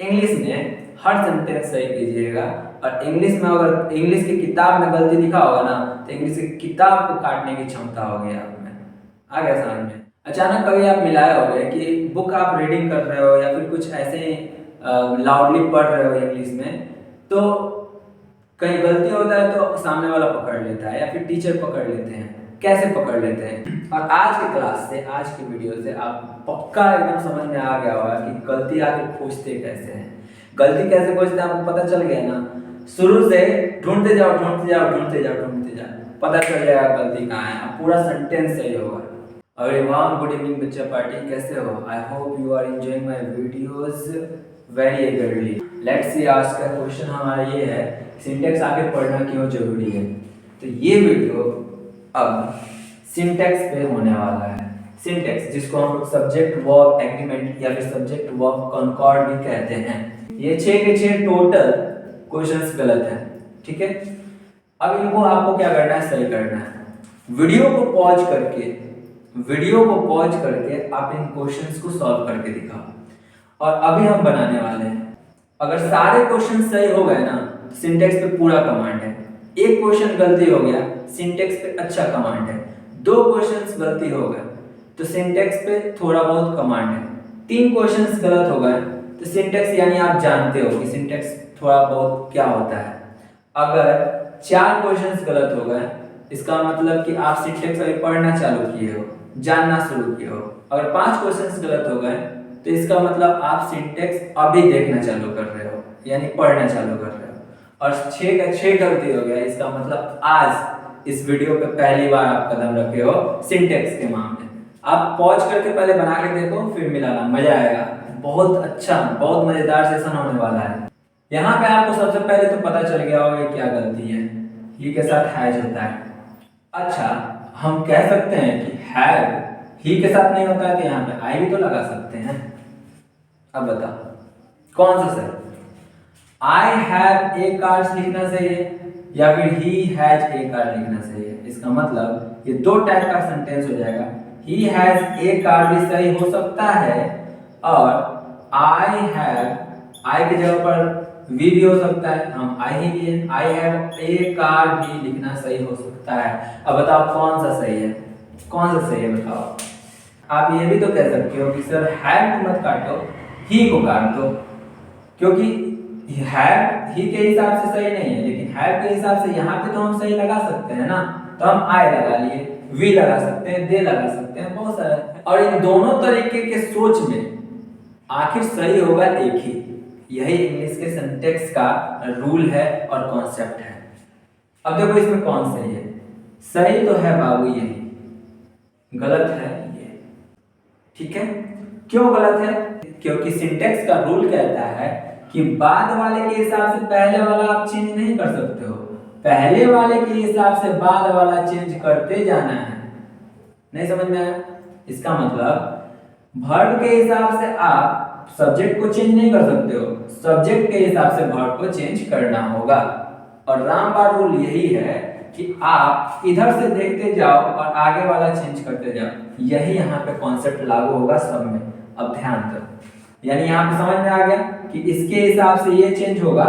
English में हर sentence सही कीजिएगा। और इंग्लिश में अगर इंग्लिश की किताब में गलती लिखा होगा ना तो इंग्लिश की किताब को काटने की क्षमता होगी आप में। आ गया समझ में? अचानक कभी आप मिलाए होगे कि बुक आप रीडिंग कर रहे हो या फिर कुछ ऐसे लाउडली पढ़ रहे हो इंग्लिश में, तो कहीं गलती होता है तो सामने वाला पकड़ लेता है या फिर टीचर पकड़ लेते हैं। कैसे पकड़ लेते हैं? और आज की क्लास से, आज की वीडियो से आप पक्का एकदम समझ में आ गया होगा कि गलती आगे खोजते कैसे हैं। गलती कैसे खोजते हैं आपको पता चल गया ना। शुरू से ढूंढते जाओ ढूंढते जाओ ढूंढते जाओ ढूंढते जाओ, पता चल जाएगा गलती कहाँ है। अब पूरा सेंटेंस सही होगा। एवरीवन, गुड इवनिंग बच्चा पार्टी, कैसे हो? I hope you are enjoying my videos very eagerly. Let's see आज का क्वेश्चन हमारा ये है, सिंटेक्स आगे पढ़ना क्यों जरूरी है। तो ये वीडियो अब सिंटेक्स पे होने वाला है। सिंटेक्स जिसको हम लोग सब्जेक्ट वर्ब एग्रीमेंट या फिर सब्जेक्ट वर्ब कॉन्कॉर्ड भी कहते हैं। ये 6 के 6 टोटल क्वेश्चंस गलत है, ठीक है। अब इनको आपको क्या करना है, सही करना है। वीडियो को पॉज करके आप इन क्वेश्चंस को सॉल्व करके दिखाओ। और अभी हम बनाने वाले हैं, अगर सारे क्वेश्चन सही हो गए ना तो सिंटेक्स पे पूरा कमांड है। एक क्वेश्चन गलती हो गया, सिंटेक्स पे अच्छा कमांड है। 2 क्वेश्चंस गलती हो गए तो सिंटेक्स पे थोड़ा बहुत कमांड है। 3 क्वेश्चंस गलत हो गए तो सिंटेक्स यानी आप जानते हो कि सिंटेक्स थोड़ा बहुत क्या होता है। अगर 4 क्वेश्चंस गलत हो गए इसका मतलब कि आप सिंटेक्स अभी पढ़ना चालू किए हो, जानना शुरू किए हो। अगर 5 क्वेश्चंस गलत हो गए तो इसका मतलब आप सिंटेक्स अभी देखना चालू कर रहे हो, यानी पढ़ना चालू कर रहे हो। और 6 का 6 गलती हो गया, इसका मतलब आज इस वीडियो पे पहली बार आप कदम रखे हो सिंटेक्स के मामले। आप पॉज करके पहले बना के देखो, फिर मिलाना, मजा आएगा। बहुत अच्छा, बहुत मजेदार सेशन होने वाला है। यहाँ पे आपको सबसे पहले तो पता चल गया होगा क्या गलती है। ही के साथ हैज होता है। अच्छा, हम कह सकते हैं कि हैव ही के साथ नहीं होता है तो यहाँ पे आई भी तो लगा सकते हैं। अब बताओ कौन सा सही? आई हैव ए कार्स लिखना सही है या फिर ही हैज ए कार लिखना सही है? इसका मतलब ये 2 टाइप का सेंटेंस हो जाएगा। ही हैज ए कार भी सही हो सकता है और आई हैव, आई की जगह पर वी भी हो सकता है, हम आई ही लिए, आई हैव ए कार भी लिखना सही हो सकता है। अब बताओ कौन सा सही है, कौन सा सही है बताओ। आप ये भी तो कह सकते हो कि सर हैव को मत काटो, ही को काट दो, क्योंकि हैव ही के हिसाब से सही नहीं है, लेकिन हैव के हिसाब से यहाँ पे तो हम सही लगा सकते हैं ना। तो हम आई लगा लिए, वी लगा सकते हैं, दे लगा सकते हैं, बहुत सारा। और इन दोनों तरीके के सोच में आखिर सही होगा एक ही। यही इंग्लिश के सिंटेक्स का रूल है और कॉन्सेप्ट है। अब देखो इसमें कौन सही है? सही तो है बाबू यही, गलत है ये, ठीक है। क्यों गलत है? क्योंकि सिंटेक्स का रूल कहता है कि बाद वाले के हिसाब से पहले वाला आप चेंज नहीं कर सकते हो, पहले वाले के हिसाब से बाद वाला चेंज करते जाना है। नहीं समझ में आया? इसका मतलब वर्ब के हिसाब से आप सब्जेक्ट को चेंज नहीं कर सकते हो, सब्जेक्ट के हिसाब से वर्ब को चेंज करना होगा। और रामबाण रूल यही है कि आप इधर से देखते जाओ और आगे वाला चेंज करते जाओ। यही यहाँ पे कॉन्सेप्ट लागू होगा सब में। अब ध्यान दो, यानी यहाँ पे समझ में आ गया कि इसके हिसाब से ये चेंज होगा,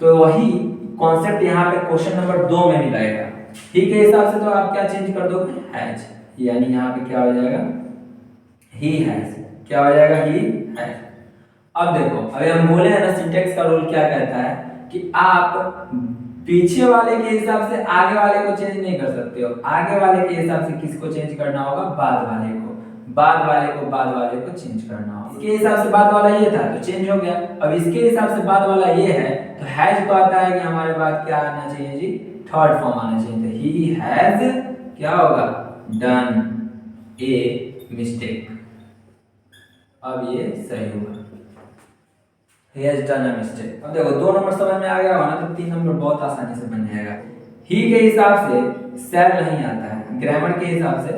तो वही कॉन्सेप्ट यहाँ पे क्वेश्चन नंबर 2 में मिलाएगा। ही के हिसाब से तो आप क्या चेंज कर दोगे? हैज, यानी यहाँ पे क्या हो जाएगा? He has. क्या हो जाएगा? He has. अब देखो, अभी हम बोले हैं ना सिंटेक्स का रूल क्या कहता है कि आप पीछे वाले के हिसाब से आगे वाले को चेंज नहीं कर सकते हो, आगे वाले के हिसाब से किसको चेंज करना होगा? बाद वाले को, बाद वाले को बाद वाले को चेंज करना होगा। इसके हिसाब से बाद वाला ये था तो चेंज हो गया। अब इसके हिसाब से बाद वाला ये है तो हैज तो आता है कि हमारे बाद क्या आना चाहिए जी? थर्ड फॉर्म आना चाहिए। तो ही हैज क्या होगा? Done a mistake. अब ये सही होगा, he has done a mistake। अब देखो 2 नंबर समझ में आ गया होगा ना, तो 3 नंबर बहुत आसानी से बन जाएगा। ही के हिसाब से shall नहीं आता है, ग्रामर के हिसाब से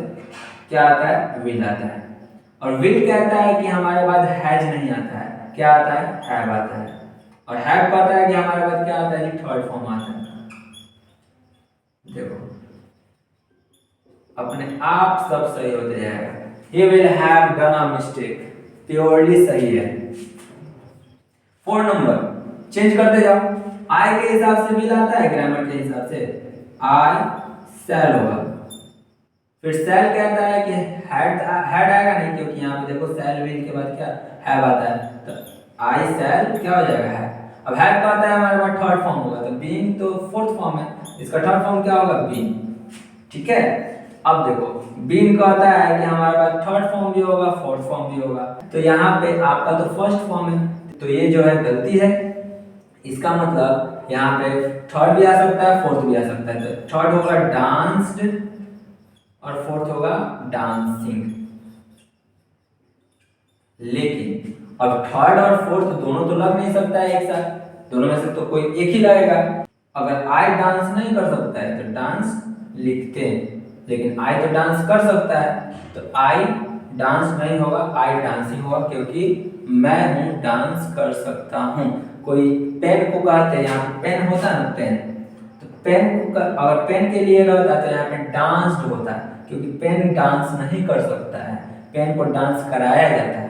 क्या आता है? will आता है। और will कहता है कि हमारे बाद has नहीं आता है, क्या आता है? have आता है। और have कहता है कि हमारे बाद क्या आता है? थर्ड फॉर्म आता है। देखो अपने आप सब सही होते जाएगा। he will have done a mistake purely सही है। 4 नंबर चेंज करते जाओ। आई के हिसाब से विल आता है, ग्रामर के हिसाब से आई शैल होगा। फिर शैल कहता है कि हैड आएगा नहीं, क्योंकि यहाँ पे देखो शैल विल के बाद क्या हैव आता है, तो आई शैल क्या हो जाएगा है। अब हैव का आता है हमारे पास थर्ड फॉर्म होगा, तो बीइंग तो फोर्थ फॉर्म है, इसका थर्ड फॉर्म क्या होगा बीइंग। ठीक है, अब देखो बीइंग का आता है कि हमारे पास थर्ड फॉर्म भी होगा फोर्थ फॉर्म भी होगा, तो यहाँ पे आपका तो फर्स्ट फॉर्म है, तो ये जो है गलती है। इसका मतलब यहाँ पे थर्ड भी आ सकता है फोर्थ भी आ सकता है, तो थर्ड होगा डांस्ड और फोर्थ होगा डांसिंग। लेकिन अब थर्ड और फोर्थ दोनों तो लग नहीं सकता है एक साथ, दोनों में से तो कोई एक ही लगेगा। अगर आई डांस नहीं कर सकता है तो डांस लिखते हैं, लेकिन आई तो डांस कर सकता है, तो आई डांस नहीं होगा, आई डांसिंग होगा, क्योंकि मैं हूं डांस कर सकता हूं। कोई पेन को कहते हैं, यहाँ पेन होता है ना पेन, तो पेन को अगर पेन के लिए रहता तो यहाँ पे डांस्ड होता है, क्योंकि पेन डांस नहीं कर सकता है, पेन को डांस कराया जाता है।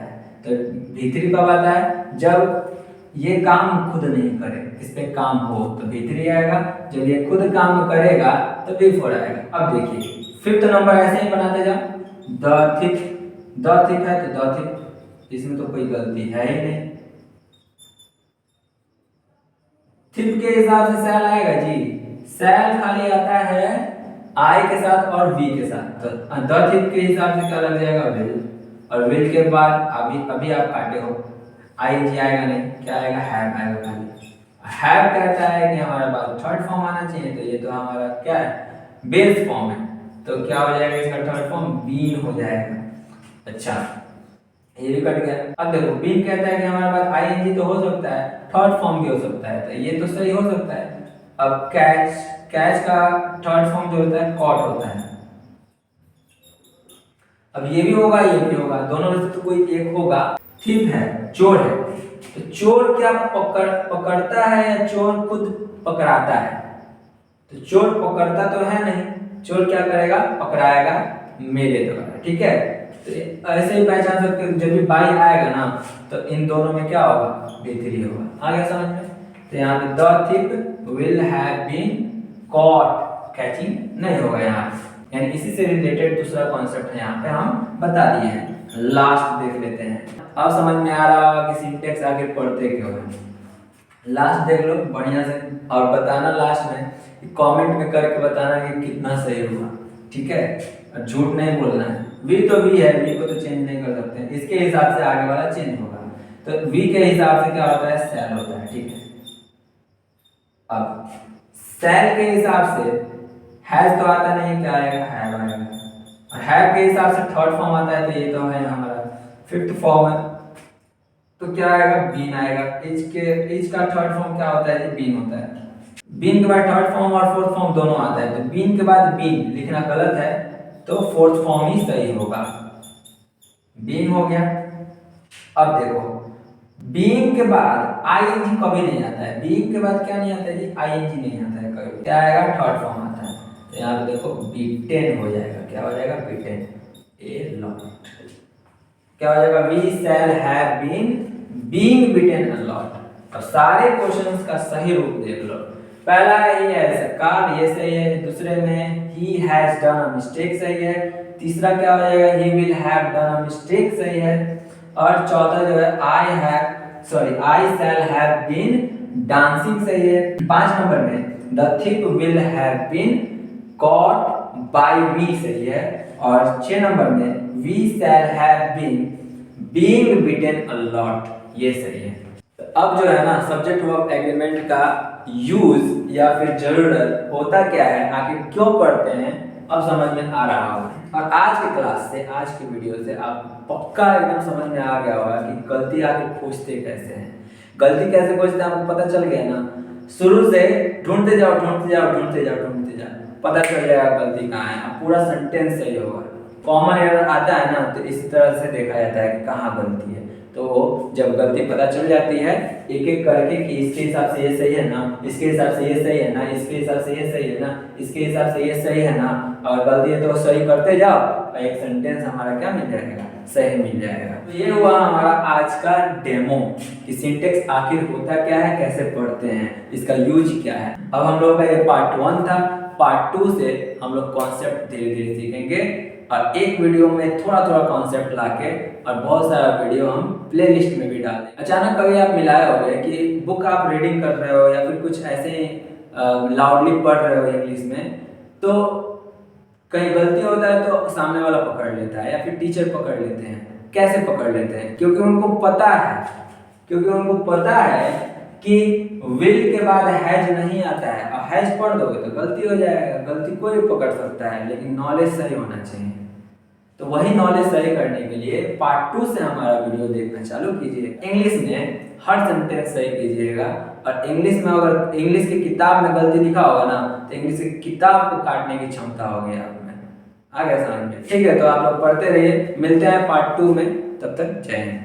तो भीतरी कब आता है, जब ये काम खुद नहीं करे, इस पे काम हो तो भीतरी आएगा, जब ये खुद काम करेगा तो बिफोर आएगा। अब देखिए फिफ्थ नंबर ऐसे ही बनाते जाओ। द थिक है तो द थिक, इसमें तो कोई गलती है ही नहीं। थिप के हिसाब से सेल आएगा जी, सेल खाली आता है आई के साथ और वी के साथ, तो द थिप के हिसाब से क्या लग जाएगा विल, और विल के बाद अभी आप काटे हो आई जी आएगा नहीं, क्या आएगा हैव आएगा खाली। हैव कहता है कि हमारे पास थर्ड फॉर्म आना चाहिए, तो ये तो हमारा क्या है बेस फॉर्म है, तो क्या हो जाएगा इसका थर्ड फॉर्म बीन हो जाएगा। अच्छा ये भी कट गया। अब देखो बीन कहता है कि हमारे पास आईएनजी तो हो सकता है, थर्ड फॉर्म भी हो सकता है, तो ये तो सही हो सकता है। अब कैच का थर्ड फॉर्म जो होता है कॉट होता है। अब ये भी होगा ये भी होगा, दोनों में से तो कोई एक होगा। थिप है चोर है, तो चोर क्या पकड़ता है या चोर खुद पकड़ाता है, तो चोर पकड़ता तो है नहीं, चोर क्या करेगा पकड़ाएगा मेरे द्वारा। ठीक है, तो ऐसे ही पहचान सकते हो, जब भी बाई आएगा ना तो इन दोनों में क्या होगा B3 होगा। आ गया समझ में। तो यहाँ पे the thief will have been caught, catching नहीं होगा यहाँ, यानी इसी से रिलेटेड दूसरा कॉन्सेप्ट है यहाँ पे हम बता दिए हैं। लास्ट देख लेते हैं, अब समझ में आ रहा होगा कि सिंटेक्स आगे पढ़ते क्यों है। लास्ट देख लो बढ़िया से और बताना लास्ट में, कमेंट में करके बताना कि कितना सही हुआ। ठीक है, झूठ नहीं बोलना है। वी तो वी है, वी को तो चेंज नहीं कर सकते, इसके हिसाब से आगे वाला चेंज होगा, तो वी के हिसाब से क्या होता है सेल होता है। ठीक है, अब सेल के हिसाब से हैज तो आता नहीं, क्या आएगा हैव आएगा, और हैव के हिसाब से थर्ड फॉर्म आता है, तो ये तो है हमारा फिफ्थ फॉर्म है, तो क्या आएगा बीन आएगा। इज का थर्ड फॉर्म क्या होता है, बीन होता है। बीन के बाद थर्ड फॉर्म और फोर्थ फॉर्म दोनों आता है, तो बीन के बाद बीन लिखना गलत है, तो फोर्थ फॉर्म ही सही होगा। बीन हो गया। अब देखो बीइंग के बाद आईएनजी कभी नहीं आता है, बीइंग के बाद क्या नहीं आता है जी आईएनजी नहीं आता है कभी, क्या आएगा थर्ड फॉर्म आता है, तो यहाँ पे देखो बीटेन हो जाएगा, क्या हो जाएगा बीटेन ए लॉट, क्या हो जाएगा we shall have been being beaten a lot. अब सारे क्वेश्चंस का सही रूप देख लो, पहला ही है सरकार ये सही है, दूसरे में ही हैज डन अ मिस्टेक सही है, तीसरा क्या हो जाएगा he will have done a mistake सही है, और चौथा जो है I shall have been dancing सही है। 5 नंबर में the thief will have been caught by me सही है, और 6 नंबर में we shall have been being beaten a lot ये सही है। अब जो है ना सब्जेक्ट वर्ब एग्रीमेंट का यूज या फिर जरूरत होता क्या है, आखिर क्यों पढ़ते हैं, अब समझ में आ रहा होगा। और आज की क्लास से आज की वीडियो से आप पक्का एकदम समझ में आ गया होगा कि गलती आखिर खोजते कैसे हैं, गलती कैसे खोजते हैं आपको पता चल गया ना। शुरू से ढूंढते जाओ ढूंढते जाओ ढूंढते जाओ ढूंढते जाओ, पता चल जाएगा गलती कहाँ है, अब पूरा सेंटेंस सही होगा। कॉमन एरर आता है ना तो इसी तरह से देखा जाता है कि कहाँ गलती है, तो जब गलती पता चल जाती है एक एक करके कि इसके हिसाब से ये सही है ना, इसके हिसाब से ये सही है ना, इसके हिसाब से ये सही है ना, इसके हिसाब से ये सही है ना, और गलती है तो सही करते जाओ और एक सेंटेंस हमारा क्या मिल जाएगा, सही मिल जाएगा। तो ये हुआ हमारा आज का डेमो कि सिंटेक्स आखिर होता क्या है, कैसे पढ़ते हैं, इसका यूज क्या है। अब हम लोग का ये पार्ट 1 था। पार्ट 2 से हम लोग कॉन्सेप्ट धीरे धीरे सीखेंगे और एक वीडियो में थोड़ा थोड़ा कॉन्सेप्ट लाके और बहुत सारा वीडियो हम प्लेलिस्ट में भी डाल दें। अचानक कभी आप मिलाए होगे कि बुक आप रीडिंग कर रहे हो या फिर कुछ ऐसे लाउडली पढ़ रहे हो इंग्लिश में, तो कहीं गलती होता है तो सामने वाला पकड़ लेता है या फिर टीचर पकड़ लेते हैं। कैसे पकड़ लेते हैं? क्योंकि उनको पता है कि विल के बाद हैज नहीं आता है, और हैज पढ़ दोगे तो गलती हो जाएगा। गलती कोई पकड़ सकता है, लेकिन नॉलेज सही होना चाहिए। तो वही नॉलेज सही करने के लिए पार्ट 2 से हमारा वीडियो देखना चालू कीजिए। इंग्लिश में हर सेंटेंस सही कीजिएगा, और इंग्लिश में अगर इंग्लिश की किताब में गलती लिखा होगा ना, तो इंग्लिश की किताब को काटने की क्षमता होगी आप में। आ गया समझ में? ठीक है, तो आप लोग पढ़ते रहिए, मिलते हैं पार्ट 2 में, तब तक जय हिंद।